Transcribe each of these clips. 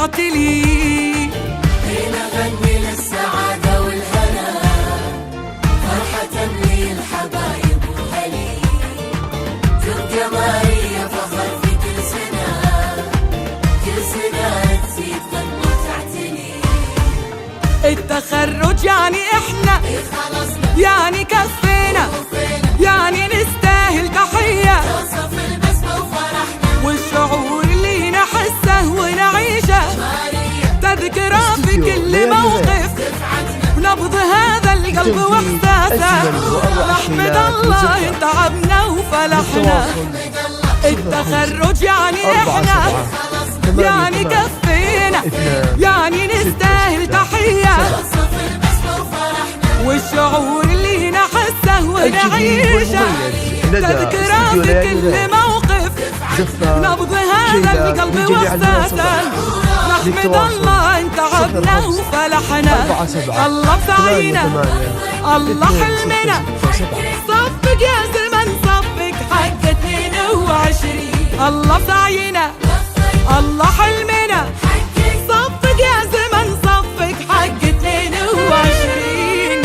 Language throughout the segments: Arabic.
رجعت لي. هنا غني للسعادة والهنا، فرحة لي الحبايب وهلي، تبقى ماريا فخر في كل سنة، كل سنة تزيد غنى وتعتلي. التخرج يعني احنا خلصنا يعني كفينا، يعني نستاهل تحية، توصف البسمة وفرحنا، والشعور اللي نحسه ونعيشه ماريا تذكرة في كل موقف، ونبض هذا القلب واحساسه. نحمد الله ان تعبنا وفلحنا. التخرج يعني احنا يعني كفينا، يعني نستاهل تحية، والشعور اللي نحسه ونعيشه تذكرة في كل موقف، نبض هذا القلب واحساسه. نحمد الله ان تعبنا وفلحنا. الله بسعينا، الله حلمنا، صفق يا زمن صفق حق 22. الله بسعينا، الله حلمنا، صفق يا زمن صفق حق 22.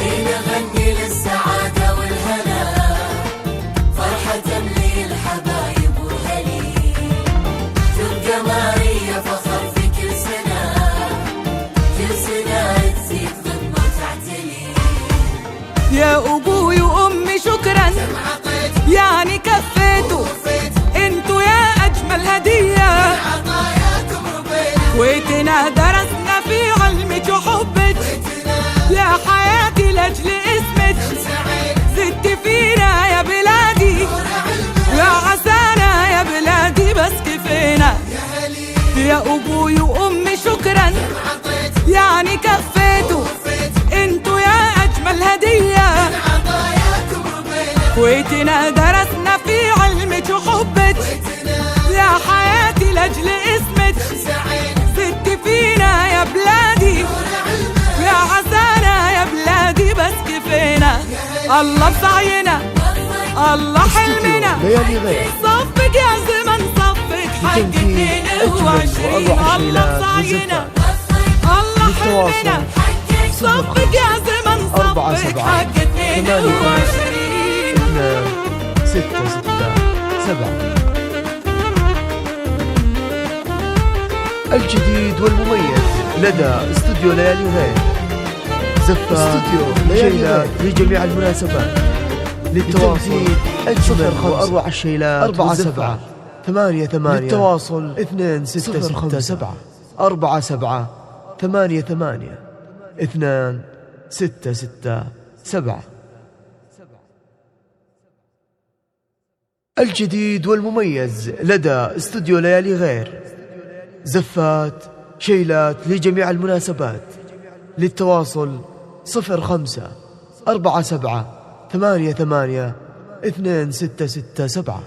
هنا غني للسعادة والهنا، فرحة لي الحبايب وهلي، تبقى ماريا فخر في كل سنة، كل سنة تزيد غنى وتعتلي. يا أبوي وأمي شكرا، يعني كفيتوا انتوا يا أجمل هدية، عطاياكم ربينا كويتنا درسنا في علمك وحبك، يا حياتي لأجل اسمك زدت فينا يا بلادي، يا عسانا يا بلادي بس كفينا. يا أبوي وأمي شكرا، يعني كفيتوا انتوا يا أجمل هدية، كويتنا درسنا في علمك وحبك، يا حياتي لأجل اسمك زدت فينا يا بلادي، يا عسانا يا بلادي بس كفينا. الله بسعينا، الله حلمنا، صفق يا زمن صفق حق 22. الله بسعينا، الله حلمنا، صفق يا زمن صفق حق 22. 6 6 7. الجديد والمميز لدى استوديو ليالي غير، زفة استوديو شيلات لجميع المناسبات. للتواصل أجمل وأروع الشيلات 4 7 8 8. للتواصل 2 6 6 7 4 7 8 8 2 6 6 7. الجديد والمميز لدى استوديو ليالي غير، زفات شيلات لجميع المناسبات. للتواصل 05 47 88 2 6 6 7.